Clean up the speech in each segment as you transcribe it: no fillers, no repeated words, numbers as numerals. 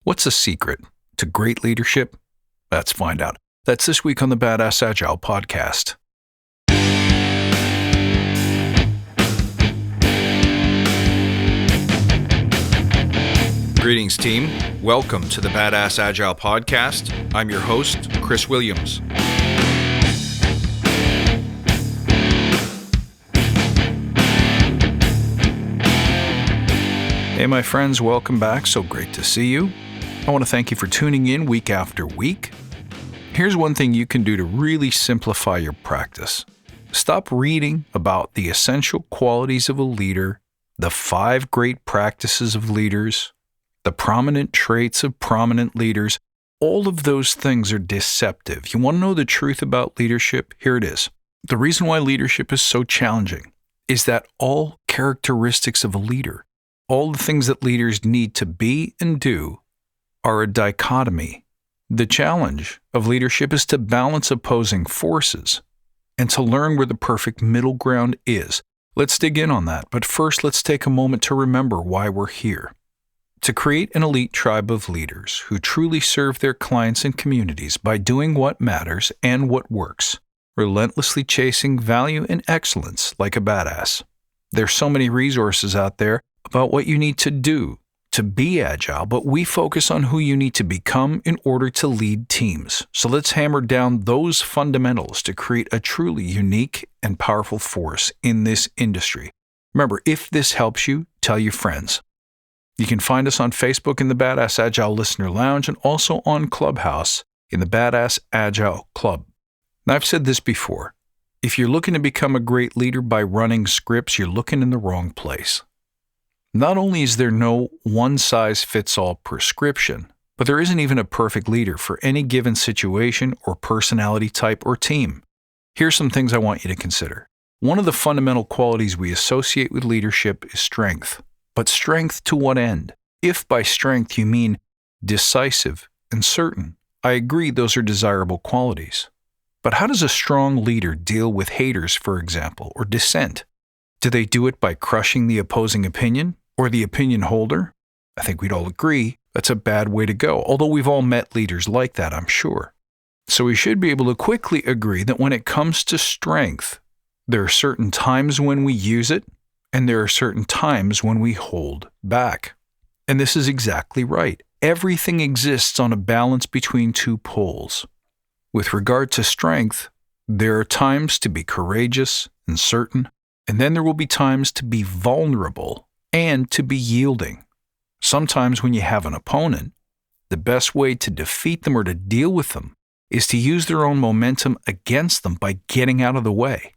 What's the secret to great leadership? Let's find out. That's this week on the Badass Agile podcast. Greetings, team. Welcome to the Badass Agile podcast. I'm your host, Chris Williams. Hey, my friends, welcome back. So great to see you. I want to thank you for tuning in week after week. Here's one thing you can do to really simplify your practice. Stop reading about the essential qualities of a leader, the 5 great practices of leaders, the prominent traits of prominent leaders. All of those things are deceptive. You want to know the truth about leadership? Here it is. The reason why leadership is so challenging is that all characteristics of a leader, all the things that leaders need to be and do, are a dichotomy. The challenge of leadership is to balance opposing forces and to learn where the perfect middle ground is. Let's dig in on that, but first let's take a moment to remember why we're here. To create an elite tribe of leaders who truly serve their clients and communities by doing what matters and what works, relentlessly chasing value and excellence like a badass. There's so many resources out there about what you need to do to be agile, but we focus on who you need to become in order to lead teams. So let's hammer down those fundamentals to create a truly unique and powerful force in this industry. Remember, if this helps you, tell your friends. You can find us on Facebook in the Badass Agile Listener Lounge and also on Clubhouse in the Badass Agile Club. Now, I've said this before. If you're looking to become a great leader by running scripts, you're looking in the wrong place. Not only is there no one-size-fits-all prescription, but there isn't even a perfect leader for any given situation or personality type or team. Here's some things I want you to consider. One of the fundamental qualities we associate with leadership is strength. But strength to what end? If by strength you mean decisive and certain, I agree those are desirable qualities. But how does a strong leader deal with haters, for example, or dissent? Do they do it by crushing the opposing opinion or the opinion holder? I think we'd all agree that's a bad way to go, although we've all met leaders like that, I'm sure. So we should be able to quickly agree that when it comes to strength, there are certain times when we use it, and there are certain times when we hold back. And this is exactly right. Everything exists on a balance between two poles. With regard to strength, there are times to be courageous and certain, and then there will be times to be vulnerable and to be yielding. Sometimes when you have an opponent, the best way to defeat them or to deal with them is to use their own momentum against them by getting out of the way.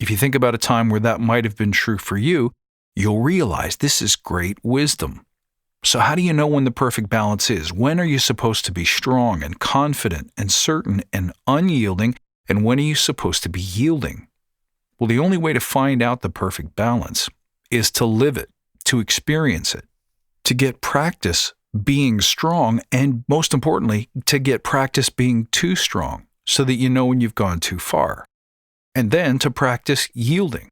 If you think about a time where that might have been true for you, you'll realize this is great wisdom. So how do you know when the perfect balance is? When are you supposed to be strong and confident and certain and unyielding? And when are you supposed to be yielding? Well, the only way to find out the perfect balance is to live it, to experience it, to get practice being strong, and most importantly, to get practice being too strong so that you know when you've gone too far. And then to practice yielding,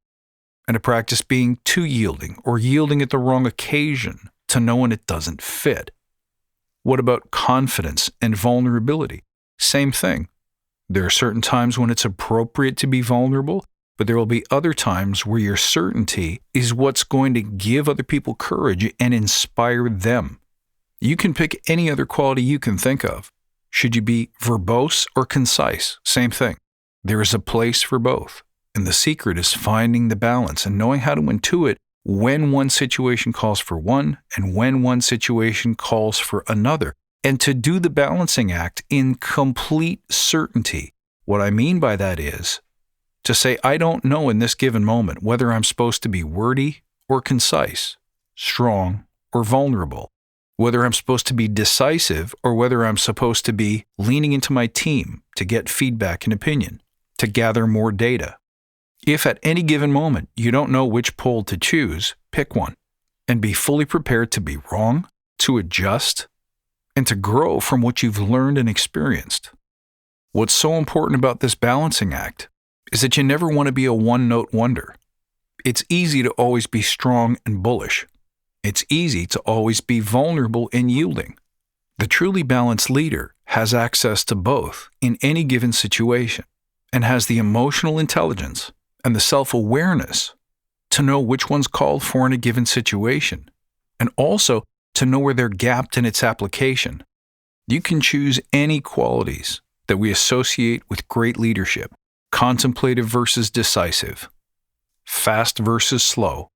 and to practice being too yielding or yielding at the wrong occasion to know when it doesn't fit. What about confidence and vulnerability? Same thing. There are certain times when it's appropriate to be vulnerable, but there will be other times where your certainty is what's going to give other people courage and inspire them. You can pick any other quality you can think of. Should you be verbose or concise? Same thing. There is a place for both, and the secret is finding the balance and knowing how to intuit when one situation calls for one and when one situation calls for another, and to do the balancing act in complete certainty. What I mean by that is to say, I don't know in this given moment whether I'm supposed to be wordy or concise, strong or vulnerable, whether I'm supposed to be decisive or whether I'm supposed to be leaning into my team to get feedback and opinion, to gather more data. If at any given moment you don't know which pole to choose, pick one and be fully prepared to be wrong, to adjust, and to grow from what you've learned and experienced. What's so important about this balancing act is that you never want to be a one-note wonder. It's easy to always be strong and bullish. It's easy to always be vulnerable and yielding. The truly balanced leader has access to both in any given situation and has the emotional intelligence and the self-awareness to know which one's called for in a given situation, and also to know where they're gapped in its application. You can choose any qualities that we associate with great leadership: contemplative versus decisive, fast versus slow,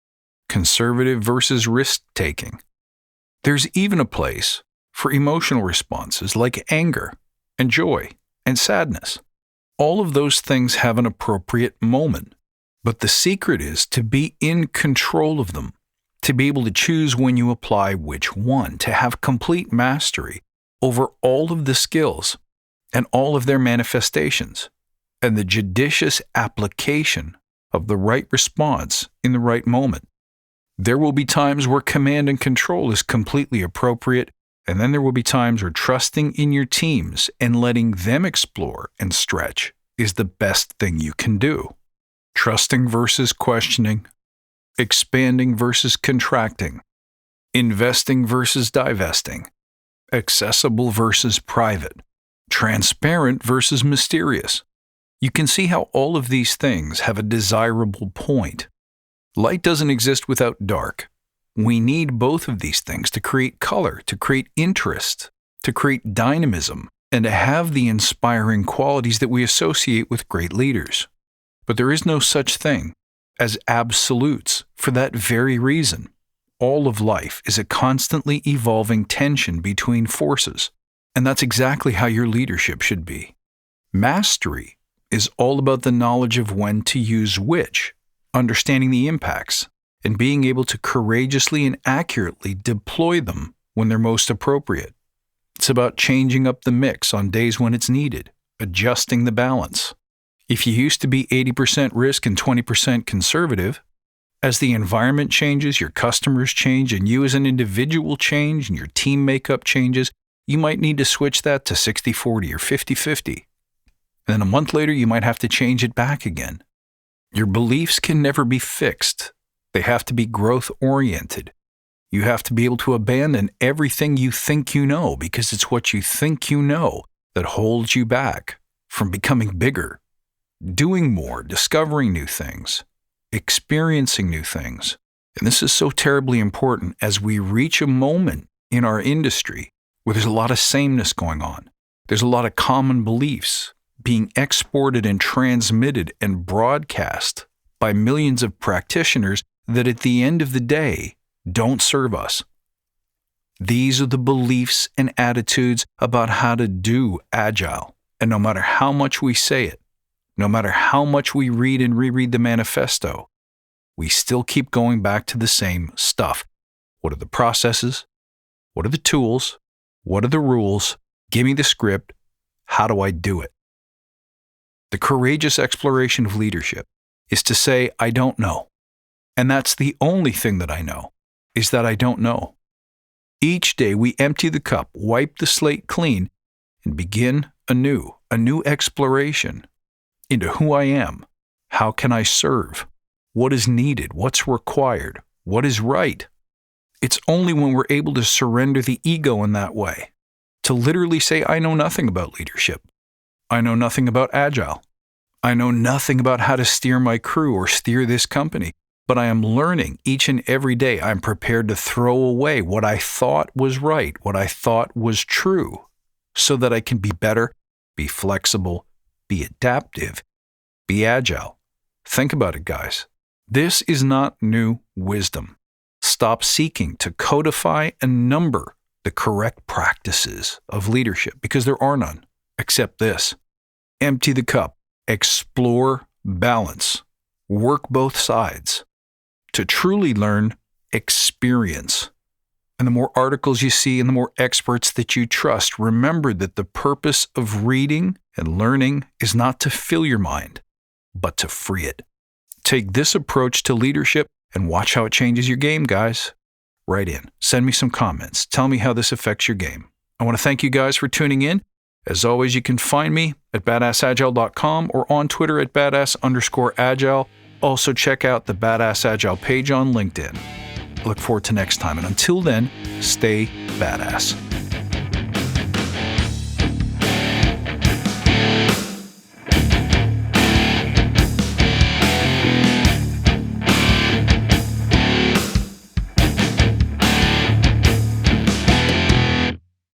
conservative versus risk-taking. There's even a place for emotional responses like anger and joy and sadness. All of those things have an appropriate moment, but the secret is to be in control of them, to be able to choose when you apply which one, to have complete mastery over all of the skills and all of their manifestations, and the judicious application of the right response in the right moment. There will be times where command and control is completely appropriate, and then there will be times where trusting in your teams and letting them explore and stretch is the best thing you can do. Trusting versus questioning, expanding versus contracting, investing versus divesting, accessible versus private, transparent versus mysterious. You can see how all of these things have a desirable point. Light doesn't exist without dark. We need both of these things to create color, to create interest, to create dynamism, and to have the inspiring qualities that we associate with great leaders. But there is no such thing as absolutes for that very reason. All of life is a constantly evolving tension between forces, and that's exactly how your leadership should be. Mastery is all about the knowledge of when to use which, understanding the impacts, and being able to courageously and accurately deploy them when they're most appropriate. It's about changing up the mix on days when it's needed, adjusting the balance. If you used to be 80% risk and 20% conservative, as the environment changes, your customers change, and you as an individual change, and your team makeup changes, you might need to switch that to 60-40 or 50-50. And then a month later, you might have to change it back again. Your beliefs can never be fixed. They have to be growth-oriented. You have to be able to abandon everything you think you know, because it's what you think you know that holds you back from becoming bigger, doing more, discovering new things, experiencing new things. And this is so terribly important as we reach a moment in our industry where there's a lot of sameness going on. There's a lot of common beliefs being exported and transmitted and broadcast by millions of practitioners that at the end of the day don't serve us. These are the beliefs and attitudes about how to do Agile. And no matter how much we say it, no matter how much we read and reread the manifesto, we still keep going back to the same stuff. What are the processes? What are the tools? What are the rules? Give me the script. How do I do it? The courageous exploration of leadership is to say, I don't know. And that's the only thing that I know, is that I don't know. Each day we empty the cup, wipe the slate clean, and begin anew, a new exploration into who I am, how can I serve, what is needed, what's required, what is right. It's only when we're able to surrender the ego in that way, to literally say, I know nothing about leadership. I know nothing about Agile. I know nothing about how to steer my crew or steer this company, but I am learning each and every day. I'm prepared to throw away what I thought was right, what I thought was true, so that I can be better, be flexible, be adaptive, be agile. Think about it, guys. This is not new wisdom. Stop seeking to codify and number the correct practices of leadership, because there are none, except this. Empty the cup, explore balance, work both sides. To truly learn, experience. And the more articles you see and the more experts that you trust, remember that the purpose of reading and learning is not to fill your mind, but to free it. Take this approach to leadership and watch how it changes your game, guys. Write in. Send me some comments. Tell me how this affects your game. I want to thank you guys for tuning in. As always, you can find me at badassagile.com or on Twitter at badass_agile. Also, check out the Badass Agile page on LinkedIn. I look forward to next time, and until then, stay badass.